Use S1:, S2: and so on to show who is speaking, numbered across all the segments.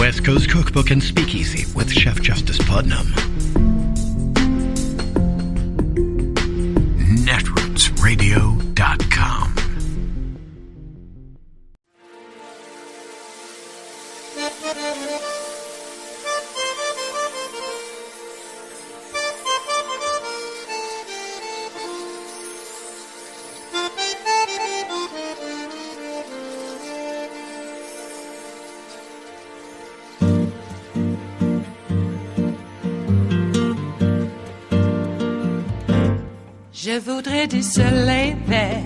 S1: West Coast Cookbook and Speakeasy with Chef Justice Putnam. netrootsradio.com.
S2: Je voudrais du soleil vert,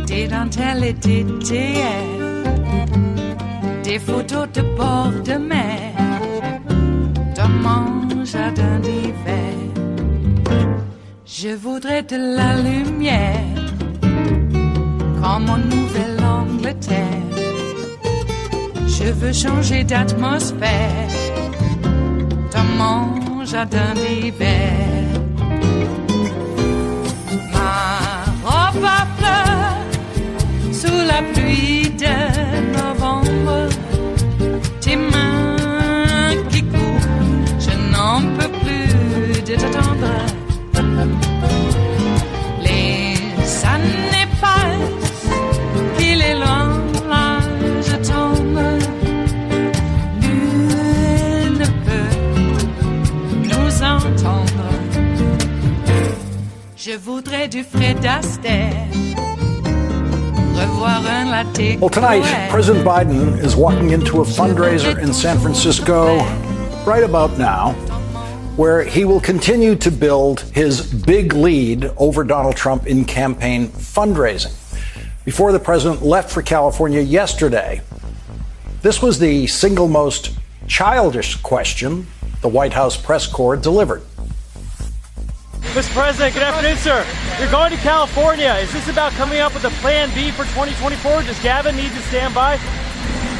S2: des dentelles et des théères, des photos de bord de mer, dans mon jardin d'hiver. Je voudrais de la lumière, comme en Nouvelle-Angleterre. Je veux changer d'atmosphère, dans mon jardin d'hiver. À fleurs sous la pluie de novembre, tes mains qui courent, je n'en peux plus de t'attendre. Les années passent, qu'il est loin, là je tombe. Nul ne peut nous entendre. Je voudrais du Fred Astaire.
S3: Well, tonight, President Biden is walking into a fundraiser in San Francisco right about now, where he will continue to build his big lead over Donald Trump in campaign fundraising. Before the president left for California yesterday, this was the single most childish question the White House press corps delivered.
S4: Mr. President, good afternoon, sir. You're going to California. Is this about coming up with a plan B for 2024? Does Gavin need to stand by?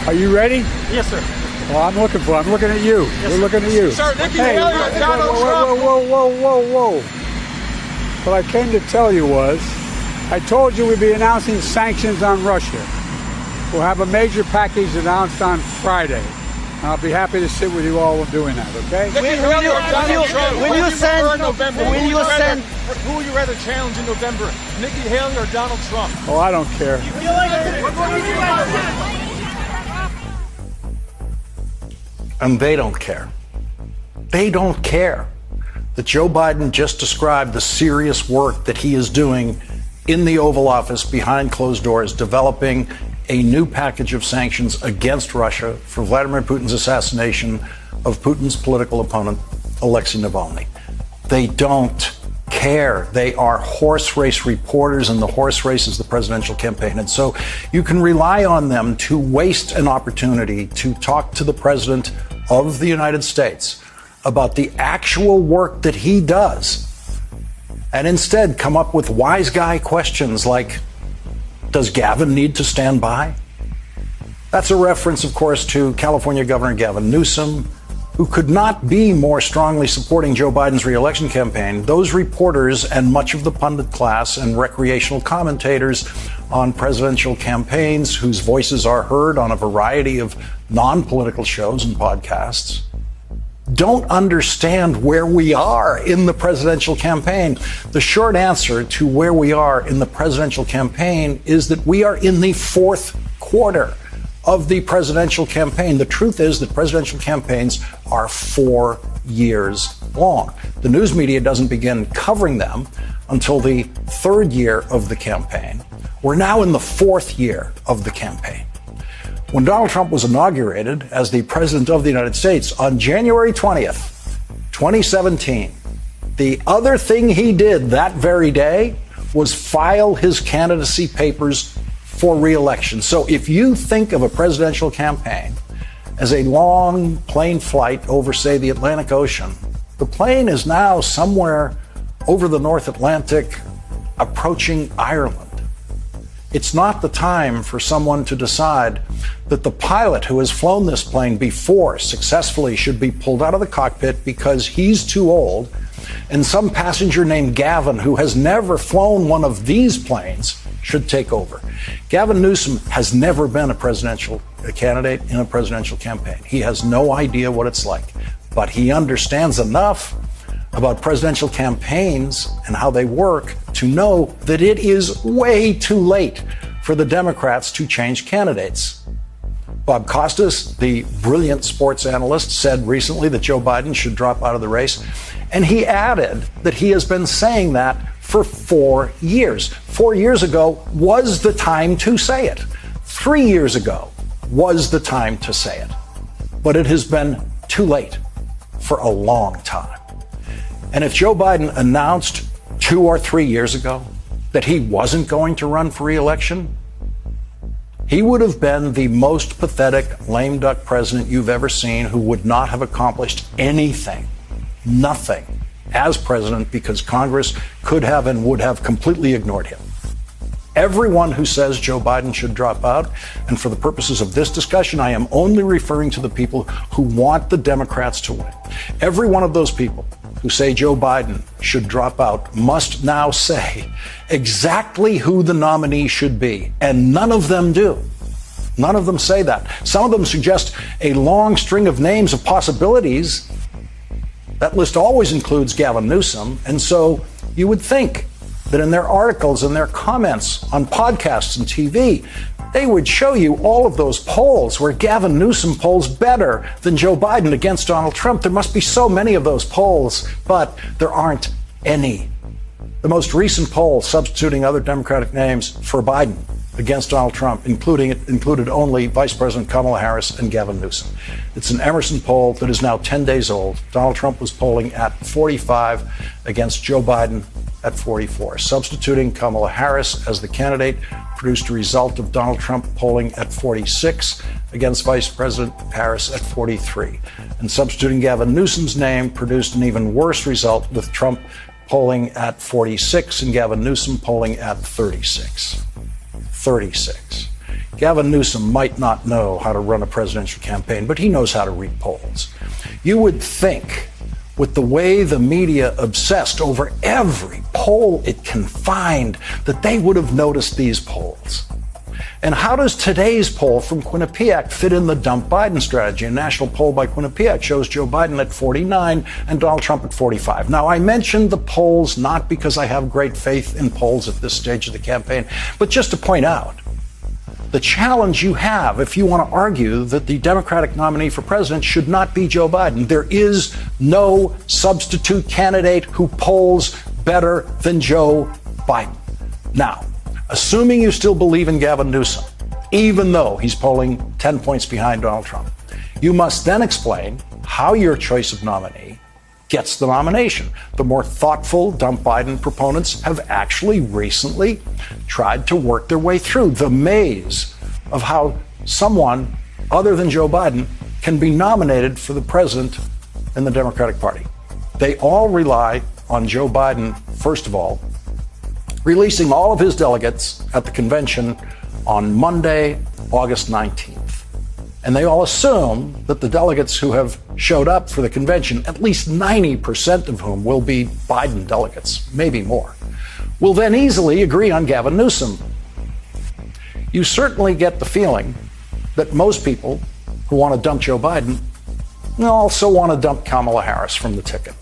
S5: Are you ready?
S4: Yes, sir.
S5: Well, I'm looking at you.
S4: Yes,
S5: We're looking at you.
S6: Sir, Nikki Haley and Donald Trump.
S5: Whoa. What I came to tell you was, I told you we'd be announcing sanctions on Russia. We'll have a major package announced on Friday. I'll be happy to sit with you all while doing that, okay?
S6: Who will you rather challenge in November? Nikki Haley or Donald Trump?
S5: Oh, I don't care.
S3: And they don't care. They don't care that Joe Biden just described the serious work that he is doing in the Oval Office behind closed doors, developing a new package of sanctions against Russia for Vladimir Putin's assassination of Putin's political opponent, Alexei Navalny. They don't care. They are horse race reporters, and the horse race is the presidential campaign. And so you can rely on them to waste an opportunity to talk to the president of the United States about the actual work that he does, and instead come up with wise guy questions like, does Gavin need to stand by? That's a reference, of course, to California Governor Gavin Newsom, who could not be more strongly supporting Joe Biden's re-election campaign. Those reporters and much of the pundit class and recreational commentators on presidential campaigns, whose voices are heard on a variety of non-political shows and podcasts, don't understand where we are in the presidential campaign. The short answer to where we are in the presidential campaign is that we are in the fourth quarter of the presidential campaign. The truth is that presidential campaigns are 4 years long. The news media doesn't begin covering them until the third year of the campaign. We're now in the fourth year of the campaign. When Donald Trump was inaugurated as the President of the United States on January 20th, 2017, the other thing he did that very day was file his candidacy papers for re-election. So if you think of a presidential campaign as a long plane flight over, say, the Atlantic Ocean, the plane is now somewhere over the North Atlantic approaching Ireland. It's not the time for someone to decide that the pilot who has flown this plane before successfully should be pulled out of the cockpit because he's too old, and some passenger named Gavin, who has never flown one of these planes, should take over. Gavin Newsom has never been a presidential candidate in a presidential campaign. He has no idea what it's like, but he understands enough about presidential campaigns and how they work to know that it is way too late for the Democrats to change candidates. Bob Costas, the brilliant sports analyst, said recently that Joe Biden should drop out of the race. And he added that he has been saying that for 4 years. 4 years ago was the time to say it. 3 years ago was the time to say it. But it has been too late for a long time. And if Joe Biden announced 2 or 3 years ago that he wasn't going to run for re-election, he would have been the most pathetic lame duck president you've ever seen, who would not have accomplished anything, nothing, as president, because Congress could have and would have completely ignored him. Everyone who says Joe Biden should drop out, and for the purposes of this discussion, I am only referring to the people who want the Democrats to win. Every one of those people who say Joe Biden should drop out must now say exactly who the nominee should be, and none of them do. None of them say that. Some of them suggest a long string of names of possibilities. That list always includes Gavin Newsom, and so you would think that in their articles and their comments on podcasts and TV, they would show you all of those polls where Gavin Newsom polls better than Joe Biden against Donald Trump. There must be so many of those polls, but there aren't any. The most recent poll substituting other Democratic names for Biden against Donald Trump included only Vice President Kamala Harris and Gavin Newsom. It's an Emerson poll that is now 10 days old. Donald Trump was polling at 45 against Joe Biden at 44. Substituting Kamala Harris as the candidate produced a result of Donald Trump polling at 46 against Vice President Harris at 43. And substituting Gavin Newsom's name produced an even worse result, with Trump polling at 46 and Gavin Newsom polling at 36. 36. Gavin Newsom might not know how to run a presidential campaign, but he knows how to read polls. You would think, with the way the media obsessed over every poll it can find, that they would have noticed these polls. And how does today's poll from Quinnipiac fit in the dump Biden strategy? A national poll by Quinnipiac shows Joe Biden at 49 and Donald Trump at 45. Now, I mentioned the polls not because I have great faith in polls at this stage of the campaign, but just to point out the challenge you have if you want to argue that the Democratic nominee for president should not be Joe Biden. There is no substitute candidate who polls better than Joe Biden. Now, assuming you still believe in Gavin Newsom, even though he's polling 10 points behind Donald Trump, you must then explain how your choice of nominee gets the nomination. The more thoughtful dump Biden proponents have actually recently tried to work their way through the maze of how someone other than Joe Biden can be nominated for the president in the Democratic Party. They all rely on Joe Biden, first of all, releasing all of his delegates at the convention on Monday, August 19th. And they all assume that the delegates who have showed up for the convention, at least 90% of whom will be Biden delegates, maybe more, will then easily agree on Gavin Newsom. You certainly get the feeling that most people who want to dump Joe Biden also want to dump Kamala Harris from the ticket.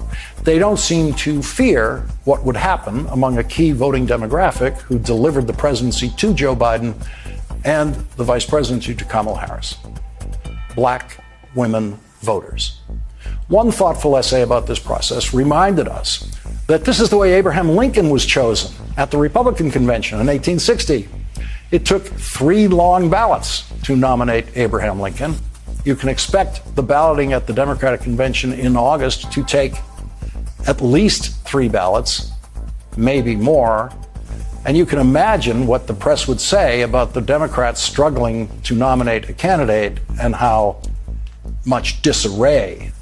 S3: They don't seem to fear what would happen among a key voting demographic who delivered the presidency to Joe Biden and the vice presidency to Kamala Harris: Black women voters. One thoughtful essay about this process reminded us that this is the way Abraham Lincoln was chosen at the Republican convention in 1860. It took 3 long ballots to nominate Abraham Lincoln. You can expect the balloting at the Democratic convention in August to take at least 3 ballots, maybe more. And you can imagine what the press would say about the Democrats struggling to nominate a candidate and how much disarray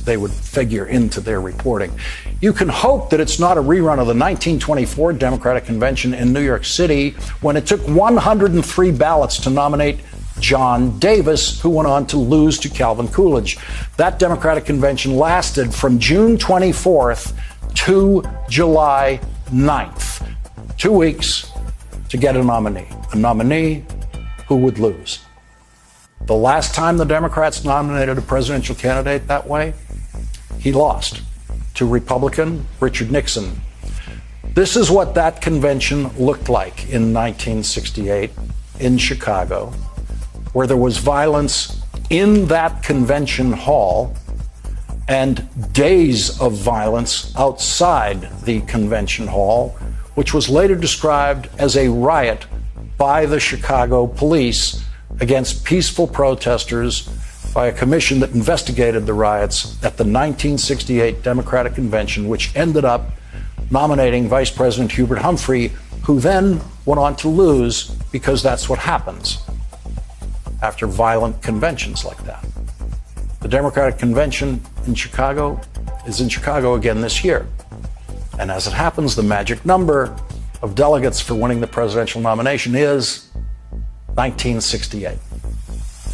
S3: they would figure into their reporting. You can hope that it's not a rerun of the 1924 Democratic Convention in New York City, when it took 103 ballots to nominate John Davis, who went on to lose to Calvin Coolidge. That Democratic Convention lasted from June 24th to July 9th. 2 weeks, to get a nominee who would lose. The last time the Democrats nominated a presidential candidate that way, he lost to Republican Richard Nixon. This is what that convention looked like in 1968 in Chicago, where there was violence in that convention hall and days of violence outside the convention hall, which was later described as a riot by the Chicago police against peaceful protesters by a commission that investigated the riots at the 1968 Democratic Convention, which ended up nominating Vice President Hubert Humphrey, who then went on to lose, because that's what happens after violent conventions like that. The Democratic Convention in Chicago is in Chicago again this year. And as it happens, the magic number of delegates for winning the presidential nomination is 1968.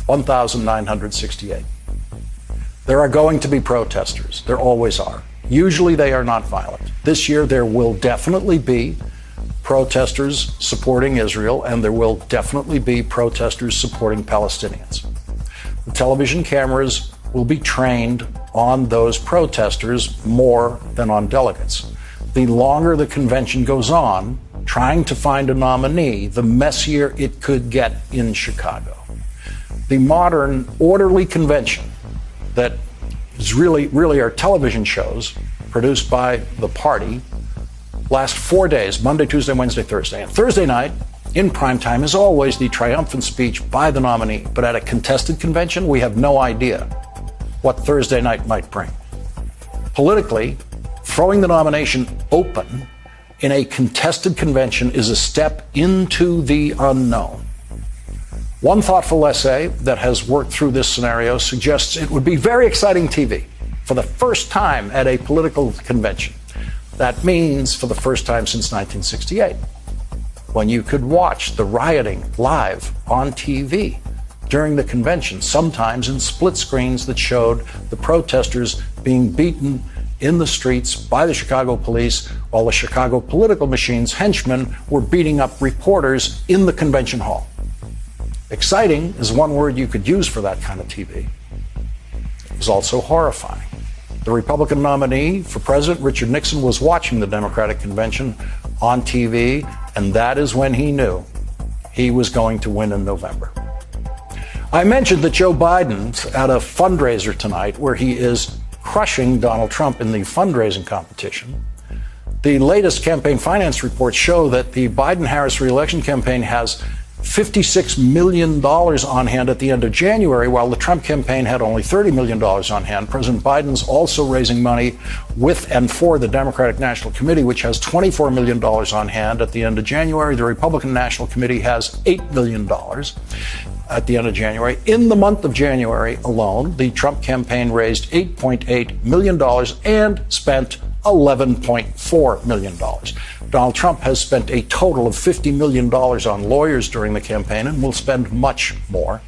S3: 1,968. There are going to be protesters. There always are. Usually they are not violent. This year there will definitely be protesters supporting Israel, and there will definitely be protesters supporting Palestinians. The television cameras will be trained on those protesters more than on delegates. The longer the convention goes on, trying to find a nominee, the messier it could get in Chicago. The modern, orderly convention that is really are television shows produced by the party last 4 days, Monday, Tuesday, Wednesday, Thursday. And Thursday night, in prime time, is always the triumphant speech by the nominee. But at a contested convention, we have no idea what Thursday night might bring. Politically, throwing the nomination open in a contested convention is a step into the unknown. One thoughtful essay that has worked through this scenario suggests it would be very exciting TV for the first time at a political convention. That means for the first time since 1968, when you could watch the rioting live on TV during the convention, sometimes in split screens that showed the protesters being beaten in the streets by the Chicago police, while the Chicago political machine's henchmen were beating up reporters in the convention hall. Exciting is one word you could use for that kind of TV. It was also horrifying. The Republican nominee for president, Richard Nixon, was watching the Democratic convention on TV, and that is when he knew he was going to win in November. I mentioned that Joe Biden's at a fundraiser tonight where he is crushing Donald Trump in the fundraising competition. The latest campaign finance reports show that the Biden-Harris reelection campaign has $56 million on hand at the end of January, while the Trump campaign had only $30 million on hand. President Biden's also raising money with and for the Democratic National Committee, which has $24 million on hand at the end of January. The Republican National Committee has $8 million at the end of January. In the month of January alone, the Trump campaign raised $8.8 million and spent $11.4 million. Donald Trump has spent a total of $50 million on lawyers during the campaign and will spend much more.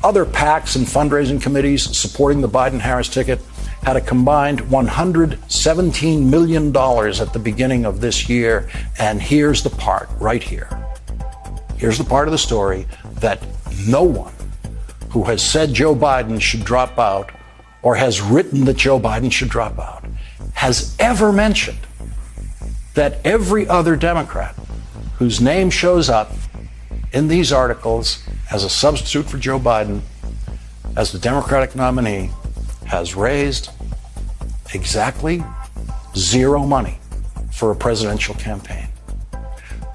S3: Other PACs and fundraising committees supporting the Biden-Harris ticket had a combined $117 million at the beginning of this year. And here's the part right here. Here's the part of the story that no one who has said Joe Biden should drop out or has written that Joe Biden should drop out has ever mentioned. That every other Democrat whose name shows up in these articles as a substitute for Joe Biden, as the Democratic nominee, has raised exactly zero money for a presidential campaign.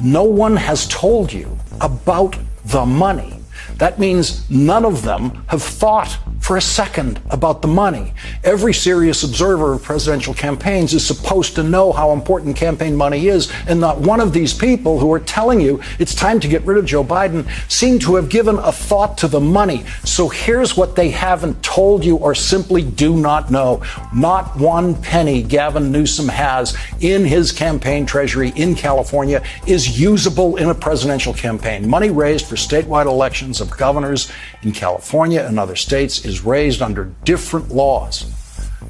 S3: No one has told you about the money. That means none of them have thought for a second about the money. Every serious observer of presidential campaigns is supposed to know how important campaign money is, and not one of these people who are telling you it's time to get rid of Joe Biden seem to have given a thought to the money. So here's what they haven't told you or simply do not know. Not one penny Gavin Newsom has in his campaign treasury in California is usable in a presidential campaign. Money raised for statewide elections of governors in California and other states is raised under different laws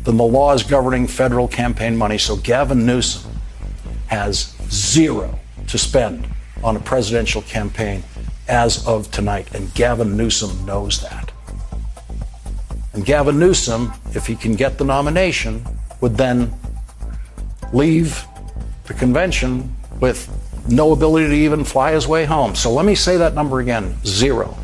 S3: than the laws governing federal campaign money. So Gavin Newsom has zero to spend on a presidential campaign as of tonight, and Gavin Newsom knows that. And Gavin Newsom, if he can get the nomination, would then leave the convention with no ability to even fly his way home. So let me say that number again, 0.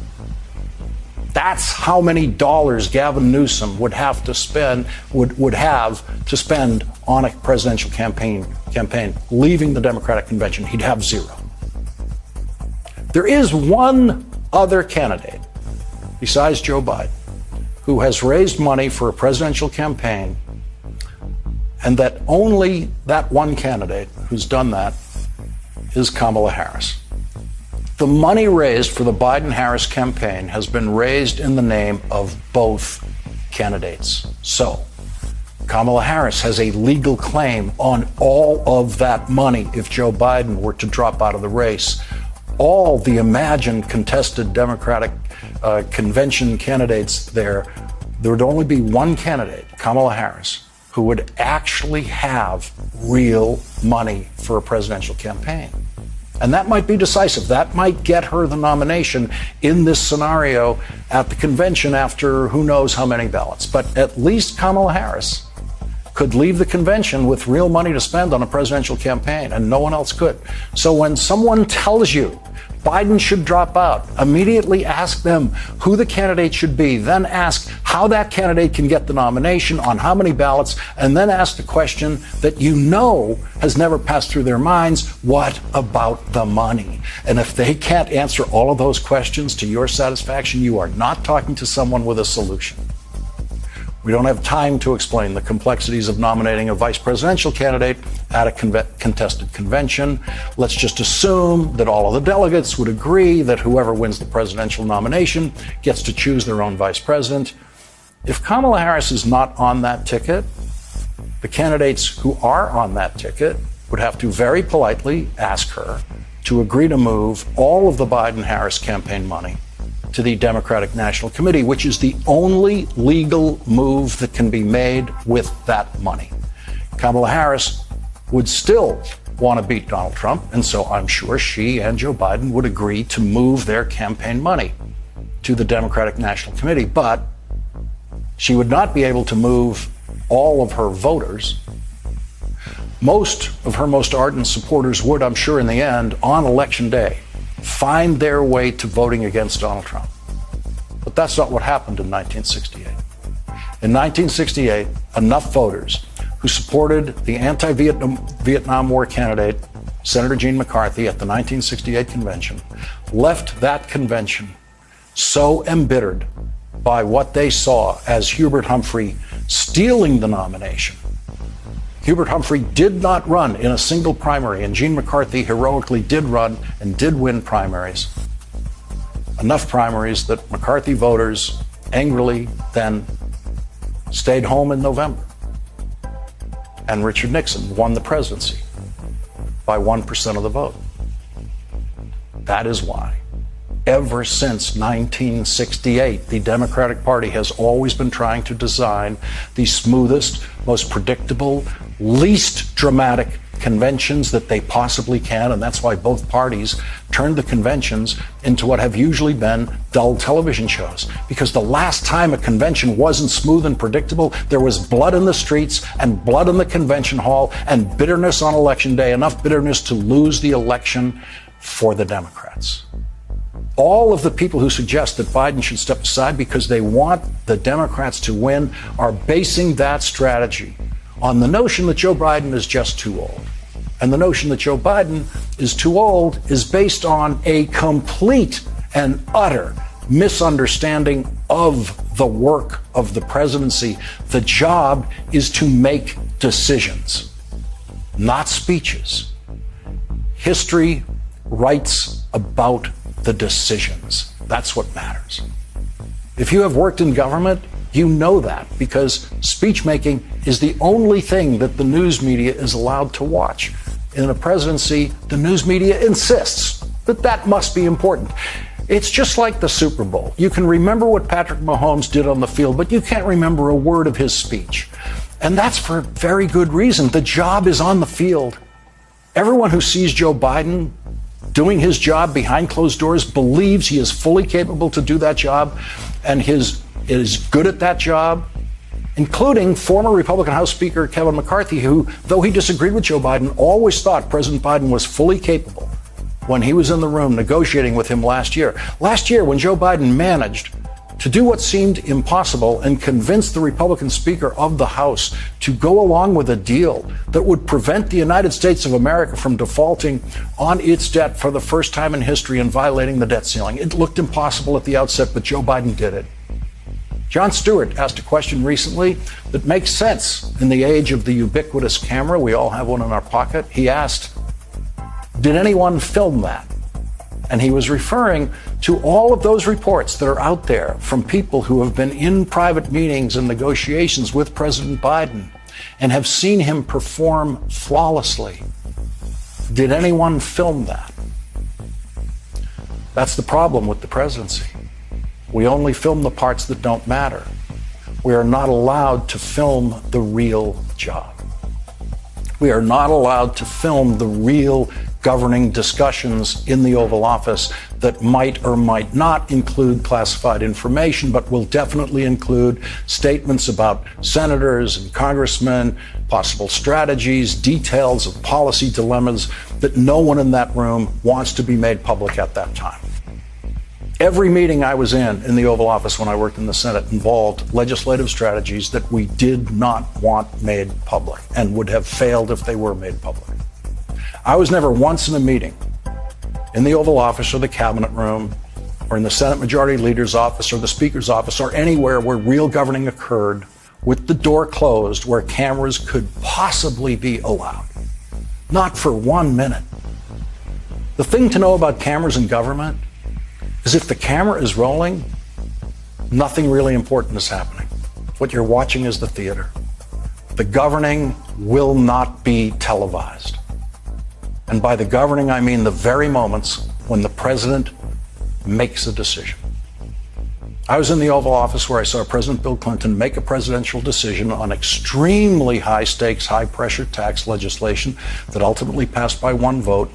S3: That's how many dollars Gavin Newsom would have to spend, would have to spend on a presidential campaign, leaving the Democratic convention. He'd have 0. There is one other candidate besides Joe Biden who has raised money for a presidential campaign, and that only that one candidate who's done that is Kamala Harris. The money raised for the Biden-Harris campaign has been raised in the name of both candidates. So Kamala Harris has a legal claim on all of that money if Joe Biden were to drop out of the race. All the imagined contested Democratic convention candidates there would only be one candidate, Kamala Harris, who would actually have real money for a presidential campaign. And that might be decisive. That might get her the nomination in this scenario at the convention after who knows how many ballots. But at least Kamala Harris could leave the convention with real money to spend on a presidential campaign, and no one else could. So when someone tells you Biden should drop out, immediately ask them who the candidate should be, then ask how that candidate can get the nomination, on how many ballots, and then ask the question that you know has never passed through their minds: what about the money? And if they can't answer all of those questions to your satisfaction, you are not talking to someone with a solution. We don't have time to explain the complexities of nominating a vice presidential candidate at a contested convention. Let's just assume that all of the delegates would agree that whoever wins the presidential nomination gets to choose their own vice president. If Kamala Harris is not on that ticket, the candidates who are on that ticket would have to very politely ask her to agree to move all of the Biden-Harris campaign money to the Democratic National Committee, which is the only legal move that can be made with that money. Kamala Harris would still want to beat Donald Trump, and so I'm sure she and Joe Biden would agree to move their campaign money to the Democratic National Committee, but she would not be able to move all of her voters. Most of her most ardent supporters would, I'm sure, in the end, on Election Day, find their way to voting against Donald Trump. But that's not what happened in 1968. In 1968, enough voters who supported the anti-Vietnam War candidate, Senator Gene McCarthy, at the 1968 convention, left that convention so embittered by what they saw as Hubert Humphrey stealing the nomination. Hubert Humphrey did not run in a single primary, and Gene McCarthy heroically did run and did win primaries. Enough primaries that McCarthy voters angrily then stayed home in November. And Richard Nixon won the presidency by 1% of the vote. That is why, ever since 1968, the Democratic Party has always been trying to design the smoothest, most predictable, least dramatic conventions that they possibly can, and that's why both parties turned the conventions into what have usually been dull television shows. Because the last time a convention wasn't smooth and predictable, there was blood in the streets and blood in the convention hall and bitterness on Election Day, enough bitterness to lose the election for the Democrats. All of the people who suggest that Biden should step aside because they want the Democrats to win are basing that strategy on the notion that Joe Biden is just too old. And the notion that Joe Biden is too old is based on a complete and utter misunderstanding of the work of the presidency. The job is to make decisions, not speeches. History writes about the decisions. That's what matters. If you have worked in government, you know that, because speech making is the only thing that the news media is allowed to watch. In a presidency, the news media insists that that must be important. It's just like the Super Bowl. You can remember what Patrick Mahomes did on the field, but you can't remember a word of his speech. And that's for very good reason. The job is on the field. Everyone who sees Joe Biden doing his job behind closed doors, believes he is fully capable to do that job, and is good at that job, including former Republican House Speaker Kevin McCarthy, who, though he disagreed with Joe Biden, always thought President Biden was fully capable when he was in the room negotiating with him last year. Last year, when Joe Biden managed to do what seemed impossible and convince the Republican Speaker of the House to go along with a deal that would prevent the United States of America from defaulting on its debt for the first time in history and violating the debt ceiling. It looked impossible at the outset, but Joe Biden did it. Jon Stewart asked a question recently that makes sense in the age of the ubiquitous camera. We all have one in our pocket. He asked, did anyone film that? And he was referring to all of those reports that are out there from people who have been in private meetings and negotiations with President Biden and have seen him perform flawlessly. Did anyone film that? That's the problem with the presidency. We only film the parts that don't matter. We are not allowed to film the real job. We are not allowed to film the real governing discussions in the Oval Office that might or might not include classified information, but will definitely include statements about senators and congressmen, possible strategies, details of policy dilemmas that no one in that room wants to be made public at that time. Every meeting I was in the Oval Office when I worked in the Senate involved legislative strategies that we did not want made public and would have failed if they were made public. I was never once in a meeting in the Oval Office or the Cabinet Room or in the Senate Majority Leader's office or the Speaker's office or anywhere where real governing occurred with the door closed where cameras could possibly be allowed. Not for 1 minute. The thing to know about cameras in government is if the camera is rolling, nothing really important is happening. What you're watching is the theater. The governing will not be televised. And by the governing, I mean the very moments when the president makes a decision. I was in the Oval Office where I saw President Bill Clinton make a presidential decision on extremely high-stakes, high-pressure tax legislation that ultimately passed by one vote.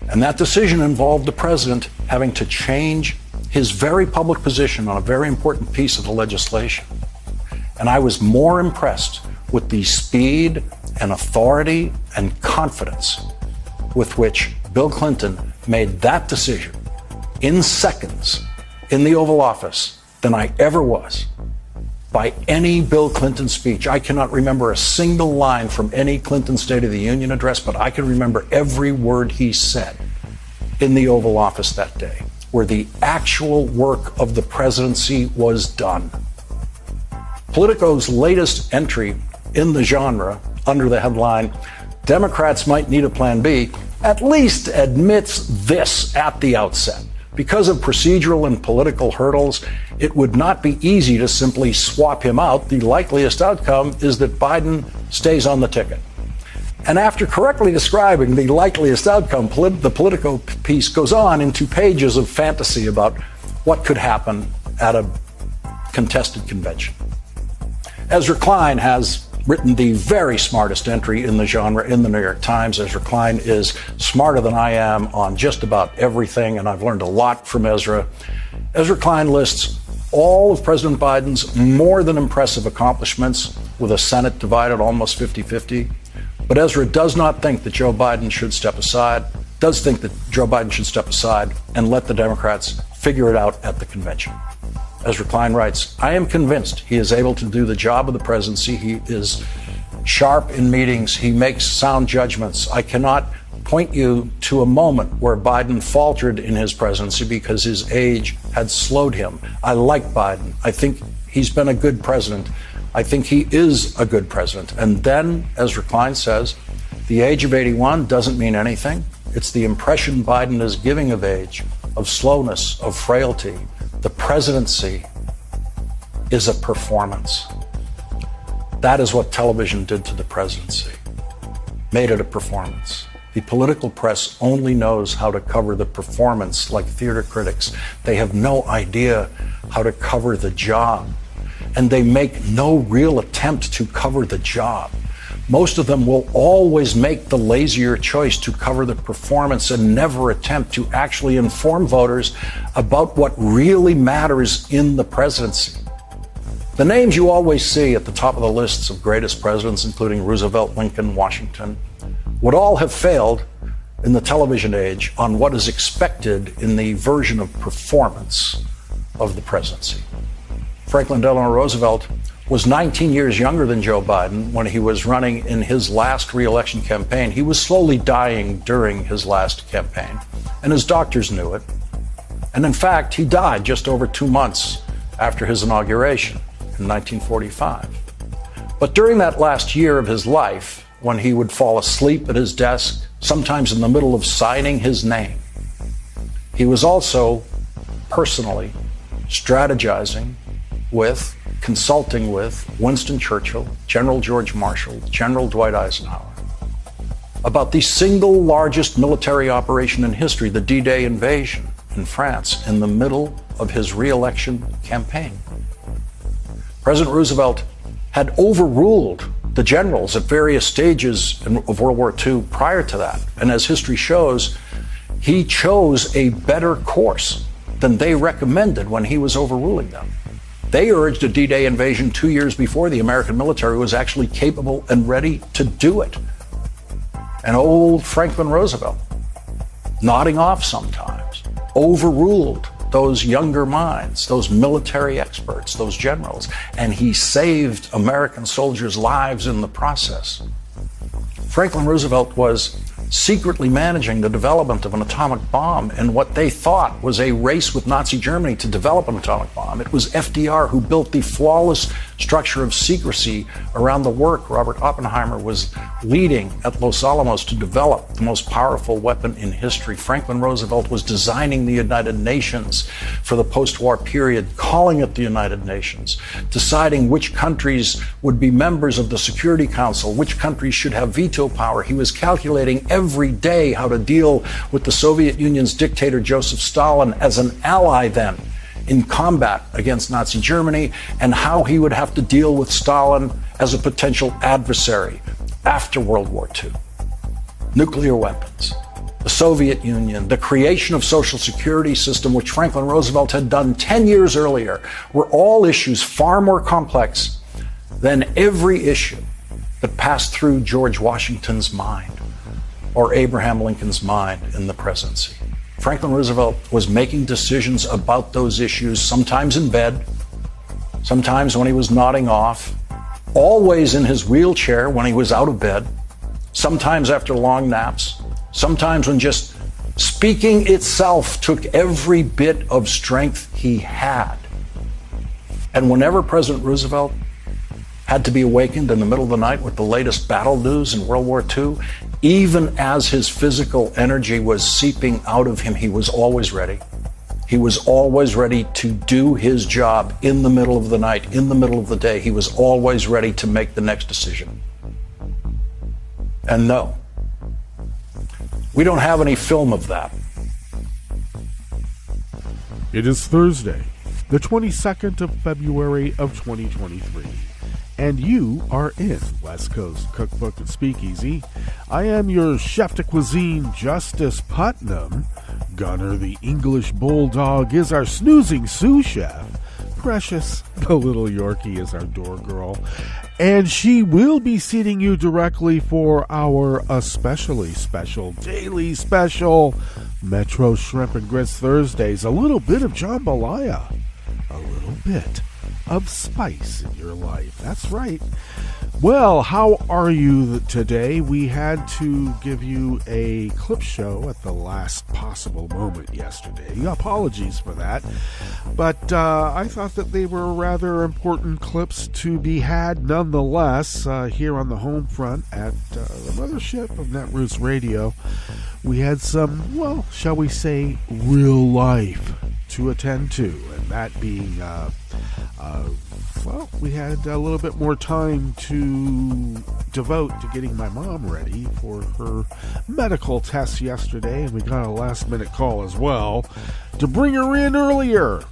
S3: And that decision involved the president having to change his very public position on a very important piece of the legislation. And I was more impressed with the speed and authority and confidence with which Bill Clinton made that decision in seconds in the Oval Office than I ever was by any Bill Clinton speech. I cannot remember a single line from any Clinton State of the Union address, but I can remember every word he said in the Oval Office that day, where the actual work of the presidency was done. Politico's latest entry in the genre, under the headline, Democrats Might Need a Plan B, at least admits this at the outset. Because of procedural and political hurdles, it would not be easy to simply swap him out. The likeliest outcome is that Biden stays on the ticket. And after correctly describing the likeliest outcome, the Politico piece goes on into pages of fantasy about what could happen at a contested convention. Ezra Klein has written the very smartest entry in the genre in the New York Times. Ezra Klein is smarter than I am on just about everything, and I've learned a lot from Ezra. Ezra Klein lists all of President Biden's more than impressive accomplishments with a Senate divided almost 50-50. But Ezra does not think that Joe Biden should step aside, and let the Democrats figure it out at the convention. Ezra Klein writes, I am convinced he is able to do the job of the presidency. He is sharp in meetings. He makes sound judgments. I cannot point you to a moment where Biden faltered in his presidency because his age had slowed him. I like Biden. I think he's been a good president. I think he is a good president. And then, Ezra Klein says, the age of 81 doesn't mean anything. It's the impression Biden is giving of age, of slowness, of frailty. The presidency is a performance. That is what television did to the presidency, made it a performance. The political press only knows how to cover the performance like theater critics. They have no idea how to cover the job, and they make no real attempt to cover the job. Most of them will always make the lazier choice to cover the performance and never attempt to actually inform voters about what really matters in the presidency. The names you always see at the top of the lists of greatest presidents, including Roosevelt, Lincoln, Washington, would all have failed in the television age on what is expected in the version of performance of the presidency. Franklin Delano Roosevelt was 19 years younger than Joe Biden when he was running in his last re-election campaign. He was slowly dying during his last campaign, and his doctors knew it. And in fact, he died just over 2 months after his inauguration in 1945. But during that last year of his life, when he would fall asleep at his desk, sometimes in the middle of signing his name, he was also personally strategizing with, consulting with Winston Churchill, General George Marshall, General Dwight Eisenhower, about the single largest military operation in history, the D-Day invasion in France, in the middle of his re-election campaign. President Roosevelt had overruled the generals at various stages of World War II prior to that. And as history shows, he chose a better course than they recommended when he was overruling them. They urged a D-Day invasion 2 years before the American military was actually capable and ready to do it. And old Franklin Roosevelt, nodding off sometimes, overruled those younger minds, those military experts, those generals, and he saved American soldiers' lives in the process. Franklin Roosevelt was secretly managing the development of an atomic bomb in what they thought was a race with Nazi Germany to develop an atomic bomb. It was FDR who built the flawless structure of secrecy around the work Robert Oppenheimer was leading at Los Alamos to develop the most powerful weapon in history. Franklin Roosevelt was designing the United Nations for the post-war period, calling it the United Nations, deciding which countries would be members of the Security Council, which countries should have veto power. He was calculating every day how to deal with the Soviet Union's dictator Joseph Stalin as an ally then in combat against Nazi Germany, and how he would have to deal with Stalin as a potential adversary after World War II. Nuclear weapons, the Soviet Union, the creation of social security system, which Franklin Roosevelt had done 10 years earlier, were all issues far more complex than every issue that passed through George Washington's mind or Abraham Lincoln's mind in the presidency. Franklin Roosevelt was making decisions about those issues, sometimes in bed, sometimes when he was nodding off, always in his wheelchair when he was out of bed, sometimes after long naps, sometimes when just speaking itself took every bit of strength he had. And whenever President Roosevelt had to be awakened in the middle of the night with the latest battle news in World War II, even as his physical energy was seeping out of him, he was always ready. He was always ready to do his job in the middle of the night, in the middle of the day. He was always ready to make the next decision. And no, we don't have any film of that.
S7: It is Thursday, the 22nd of February of 2023. And you are in West Coast Cookbook and Speakeasy. I am your chef de cuisine, Justice Putnam. Gunner, the English Bulldog, is our snoozing sous chef. Precious, the little Yorkie, is our door girl. And she will be seating you directly for our especially special, daily special, Metro Shrimp and Grits Thursdays. A little bit of jambalaya. A little bit of spice in your life. That's right. Well, how are you today? We had to give you a clip show at the last possible moment yesterday. Apologies for that. But I thought that they were rather important clips to be had nonetheless here on the home front at the mothership of Netroots Radio. We had some, well, shall we say, real life to attend to, and that being well, we had a little bit more time to devote to getting my mom ready for her medical test yesterday, and we got a last-minute call as well to bring her in earlier.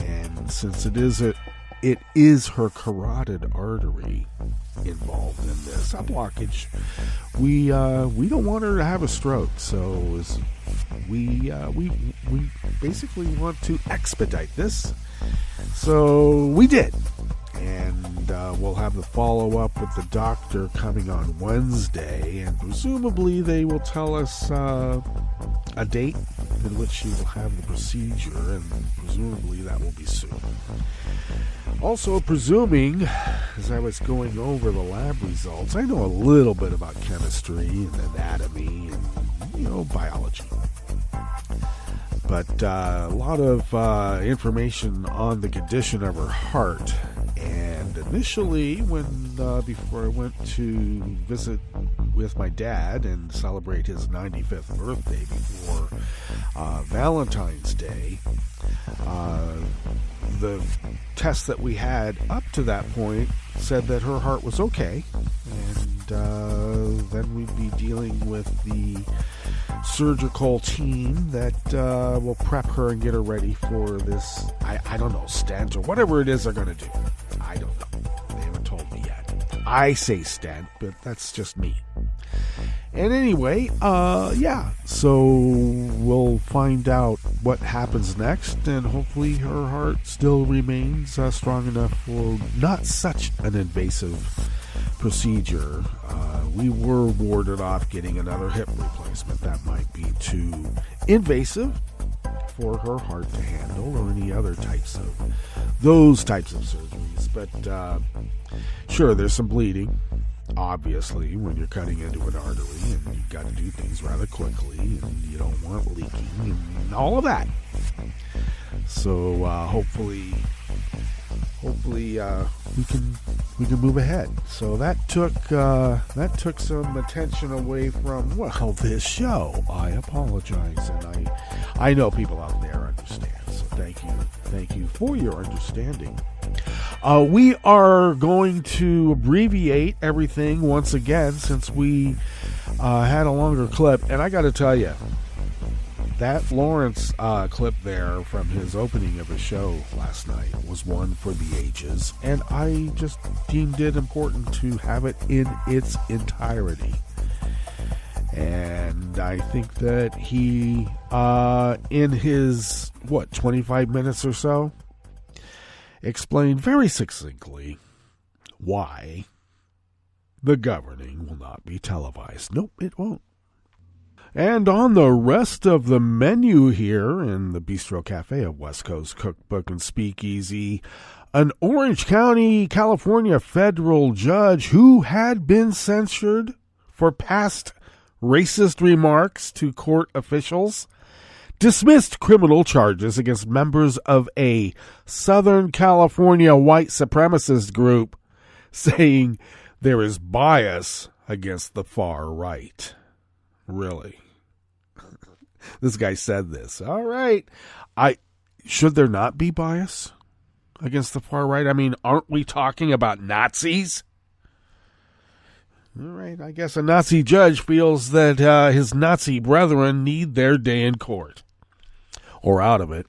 S7: And since it is it is her carotid artery involved in this, a blockage. We don't want her to have a stroke, so we basically want to expedite this. So we did. And we'll have the follow-up with the doctor coming on Wednesday, and presumably they will tell us a date in which she will have the procedure, and presumably that will be soon. Also, presuming, as I was going over the lab results, I know a little bit about chemistry and anatomy and, biology. But a lot of information on the condition of her heart. And initially, before I went to visit with my dad and celebrate his 95th birthday before Valentine's Day, the test that we had up to that point said that her heart was okay, and then we'd be dealing with the surgical team that will prep her and get her ready for this, I don't know, stent or whatever it is they're going to do. I don't know. They haven't told me yet. I say stent, but that's just me. And anyway, so we'll find out what happens next, and hopefully her heart still remains strong enough for not such an invasive procedure. We were warded off getting another hip replacement. That might be too invasive for her heart to handle, or any other types of surgeries. But sure, there's some bleeding, obviously, when you're cutting into an artery, and you've got to do things rather quickly, and you don't want leaking and all of that. So hopefully we can move ahead. So that took some attention away from this show. I apologize, and I know people out there understand. So thank you for your understanding. We are going to abbreviate everything once again since we had a longer clip, and I got to tell you, that Lawrence clip there from his opening of his show last night was one for the ages, and I just deemed it important to have it in its entirety. And I think that he, in his, 25 minutes or so, explained very succinctly why the governing will not be televised. Nope, it won't. And on the rest of the menu here in the Bistro Cafe of West Coast Cookbook and Speakeasy, an Orange County, California federal judge who had been censured for past racist remarks to court officials dismissed criminal charges against members of a Southern California white supremacist group, saying there is bias against the far right. Really? This guy said this. All right. Should there not be bias against the far right? I mean, aren't we talking about Nazis? All right. I guess a Nazi judge feels that his Nazi brethren need their day in court. Or out of it.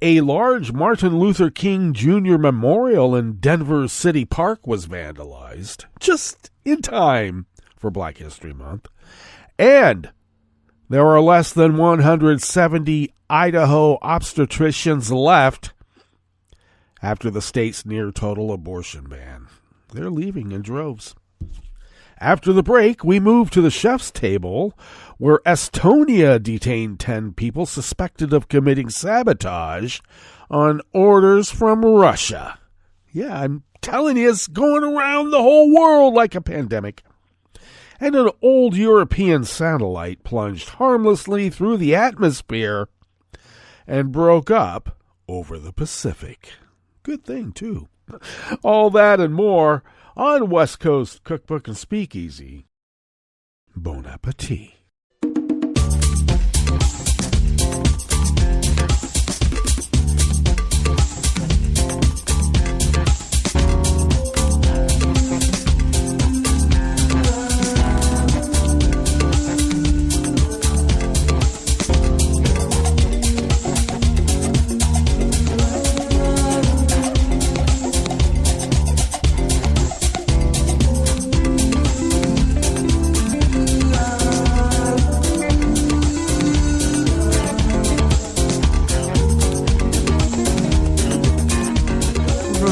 S7: A large Martin Luther King Jr. memorial in Denver City Park was vandalized just in time for Black History Month. And there are less than 170 Idaho obstetricians left after the state's near-total abortion ban. They're leaving in droves. After the break, we move to the chef's table, where Estonia detained 10 people suspected of committing sabotage on orders from Russia. Yeah, I'm telling you, it's going around the whole world like a pandemic. And an old European satellite plunged harmlessly through the atmosphere and broke up over the Pacific. Good thing, too. All that and more on West Coast Cookbook and Speakeasy. Bon appetit.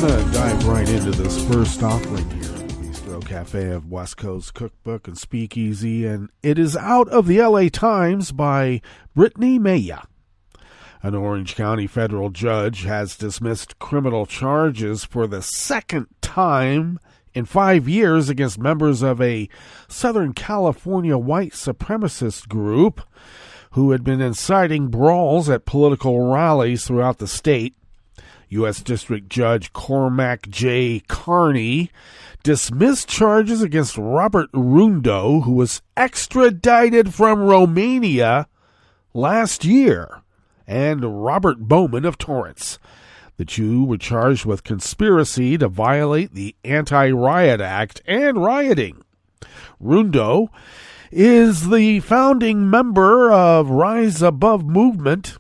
S7: going to dive right into this first offering here at the Bistro Cafe of West Coast Cookbook and Speakeasy, and it is out of the LA Times by Brittany Maya. An Orange County federal judge has dismissed criminal charges for the second time in 5 years against members of a Southern California white supremacist group who had been inciting brawls at political rallies throughout the state. U.S. District Judge Cormac J. Carney dismissed charges against Robert Rundo, who was extradited from Romania last year, and Robert Bowman of Torrance. The two were charged with conspiracy to violate the Anti-Riot Act and rioting. Rundo is the founding member of Rise Above Movement,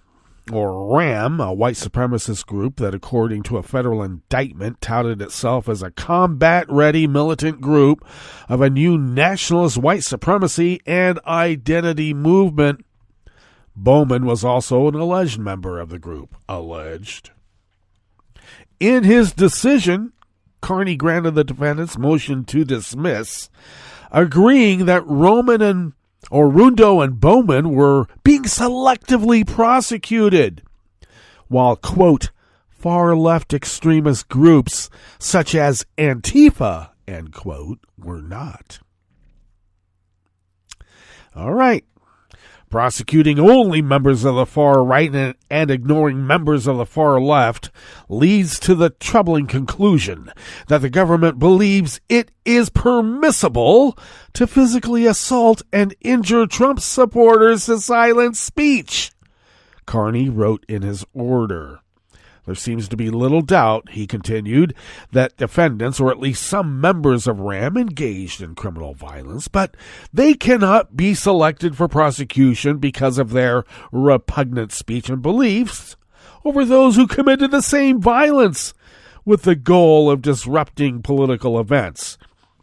S7: or RAM, a white supremacist group that, according to a federal indictment, touted itself as a combat-ready militant group of a new nationalist white supremacy and identity movement. Bowman was also an alleged member of the group. Alleged. In his decision, Carney granted the defendant's motion to dismiss, agreeing that Rundo and Bowman were being selectively prosecuted, while, quote, far-left extremist groups such as Antifa, end quote, were not. All right. Prosecuting only members of the far right and ignoring members of the far left leads to the troubling conclusion that the government believes it is permissible to physically assault and injure Trump supporters to silence speech, Carney wrote in his order. There seems to be little doubt, he continued, that defendants, or at least some members of RAM, engaged in criminal violence, but they cannot be selected for prosecution because of their repugnant speech and beliefs over those who committed the same violence with the goal of disrupting political events.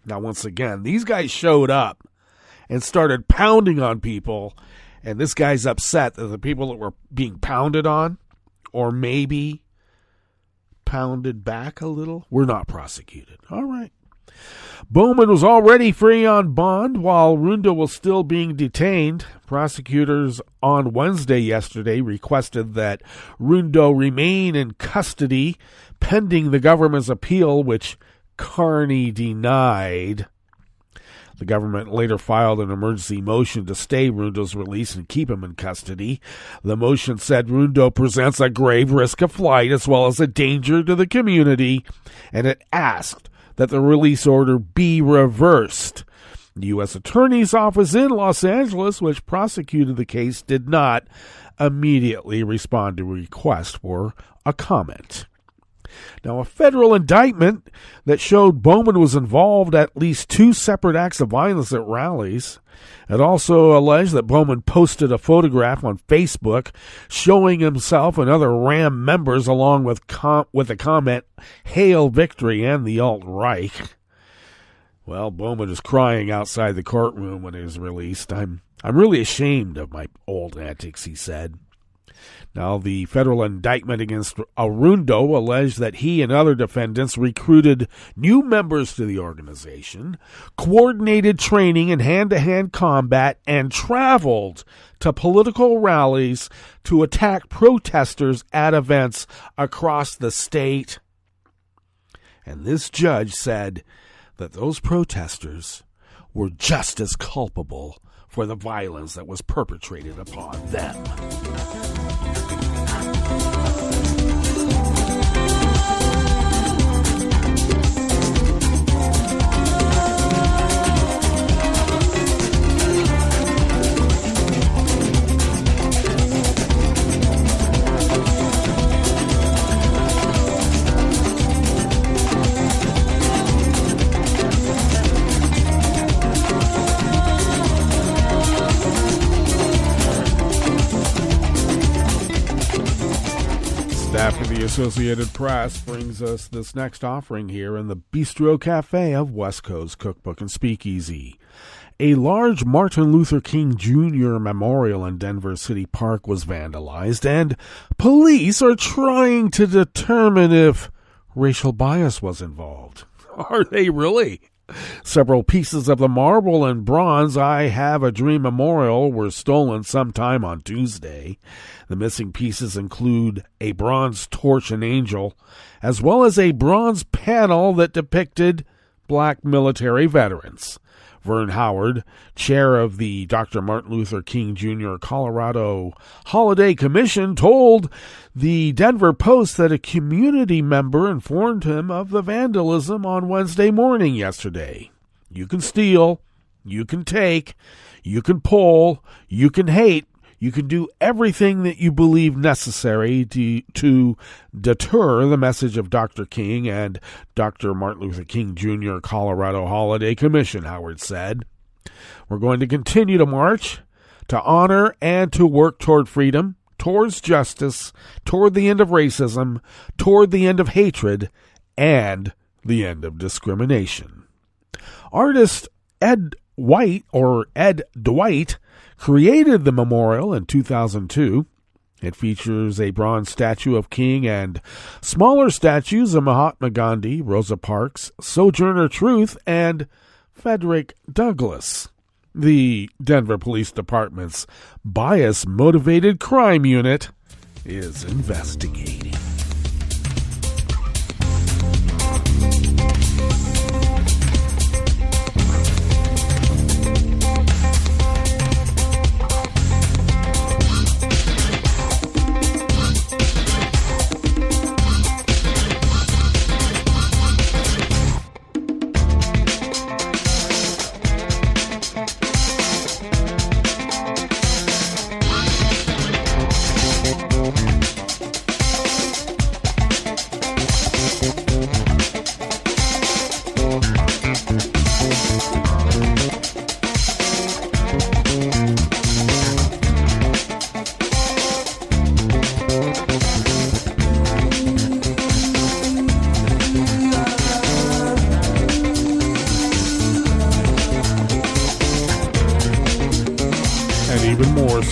S7: Now, once again, these guys showed up and started pounding on people, and this guy's upset that the people that were being pounded on, or maybe pounded back a little, were not prosecuted. All right. Bowman was already free on bond while Rundo was still being detained. Prosecutors on Wednesday yesterday requested that Rundo remain in custody pending the government's appeal, which Carney denied. The government later filed an emergency motion to stay Rundo's release and keep him in custody. The motion said Rundo presents a grave risk of flight as well as a danger to the community, and it asked that the release order be reversed. The U.S. Attorney's Office in Los Angeles, which prosecuted the case, did not immediately respond to a request for a comment. Now, a federal indictment that showed Bowman was involved at least 2 separate acts of violence at rallies. It also alleged that Bowman posted a photograph on Facebook showing himself and other RAM members along with the comment, "Hail Victory and the Alt-Right." Well, Bowman is crying outside the courtroom when he was released. I'm really ashamed of my old antics, he said. Now, the federal indictment against Rundo alleged that he and other defendants recruited new members to the organization, coordinated training in hand-to-hand combat, and traveled to political rallies to attack protesters at events across the state. And this judge said that those protesters were just as culpable for the violence that was perpetrated upon them. Staff of the Associated Press brings us this next offering here in the Bistro Cafe of West Coast Cookbook and Speakeasy. A large Martin Luther King Jr. memorial in Denver City Park was vandalized, and police are trying to determine if racial bias was involved. Are they really? Several pieces of the marble and bronze I Have a Dream memorial were stolen sometime on Tuesday. The missing pieces include a bronze torch and angel, as well as a bronze panel that depicted black military veterans. Vern Howard, chair of the Dr. Martin Luther King Jr. Colorado Holiday Commission, told the Denver Post that a community member informed him of the vandalism on Wednesday morning yesterday. You can steal, you can take, you can pull, you can hate, you can do everything that you believe necessary to deter the message of Dr. King and Dr. Martin Luther King Jr. Colorado Holiday Commission, Howard said. We're going to continue to march, to honor, and to work toward freedom, towards justice, toward the end of racism, toward the end of hatred, and the end of discrimination. Artist Ed Dwight created the memorial in 2002. It features a bronze statue of King and smaller statues of Mahatma Gandhi, Rosa Parks, Sojourner Truth, and Frederick Douglass. The Denver Police Department's bias-motivated crime unit is investigating.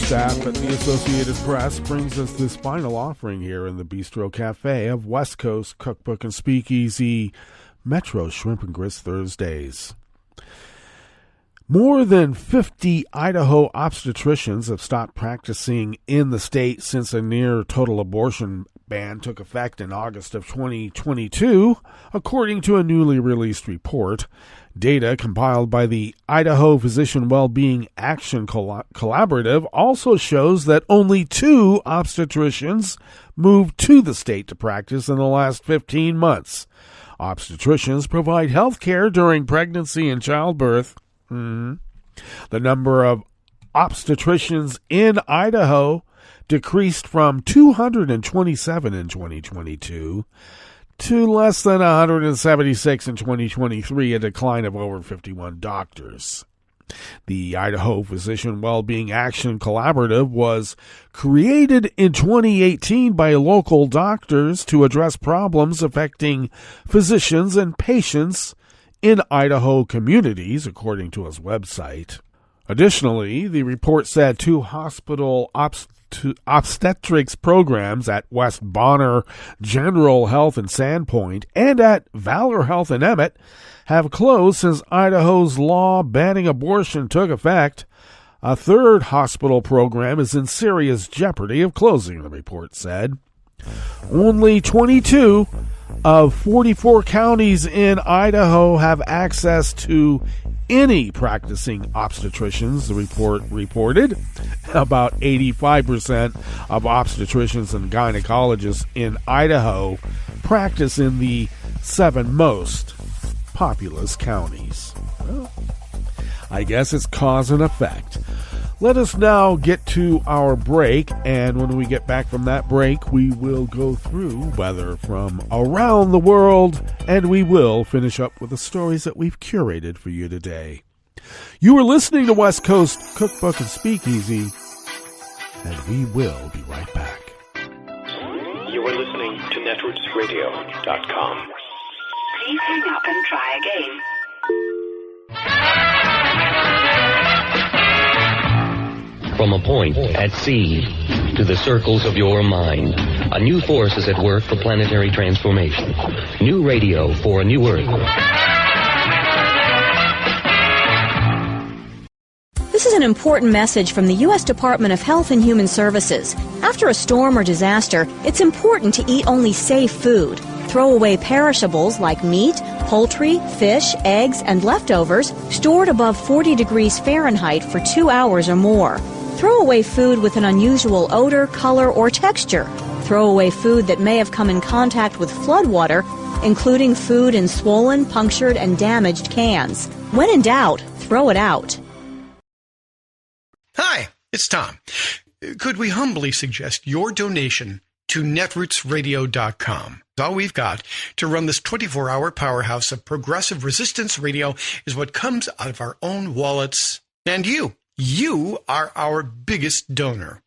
S7: Staff at the Associated Press brings us this final offering here in the Bistro Cafe of West Coast Cookbook and Speakeasy Metro Shrimp and Grits Thursdays. More than 50 Idaho obstetricians have stopped practicing in the state since a near-total abortion ban took effect in August of 2022, according to a newly released report. Data compiled by the Idaho Physician Wellbeing Action Collaborative also shows that only 2 obstetricians moved to the state to practice in the last 15 months. Obstetricians provide health care during pregnancy and childbirth. The number of obstetricians in Idaho decreased from 227 in 2022 to less than 176 in 2023, a decline of over 51 doctors. The Idaho Physician Wellbeing Action Collaborative was created in 2018 by local doctors to address problems affecting physicians and patients in Idaho communities, according to his website. Additionally, the report said 2 hospital obstetrics programs at West Bonner General Health in Sandpoint and at Valor Health in Emmett have closed since Idaho's law banning abortion took effect. A 3rd hospital program is in serious jeopardy of closing, the report said. Only 22 of 44 counties in Idaho have access to any practicing obstetricians, the report reported. About 85% of obstetricians and gynecologists in Idaho practice in the 7 most populous counties. Well, I guess it's cause and effect. Let us now get to our break, and when we get back from that break, we will go through weather from around the world, and we will finish up with the stories that we've curated for you today. You are listening to West Coast Cookbook and Speakeasy, and we will be right back.
S1: You are listening to netrootsradio.com.
S8: Please hang up and try again.
S9: From a point at sea to the circles of your mind, a new force is at work for planetary transformation. New radio for a new Earth.
S10: This is an important message from the U.S. Department of Health and Human Services. After a storm or disaster, it's important to eat only safe food. Throw away perishables like meat, poultry, fish, eggs, and leftovers stored above 40 degrees Fahrenheit for 2 hours or more. Throw away food with an unusual odor, color, or texture. Throw away food that may have come in contact with floodwater, including food in swollen, punctured, and damaged cans. When in doubt, throw it out.
S1: Hi, it's Tom. Could we humbly suggest your donation to netrootsradio.com? All we've got to run this 24-hour powerhouse of progressive resistance radio is what comes out of our own wallets. And you are our biggest donor.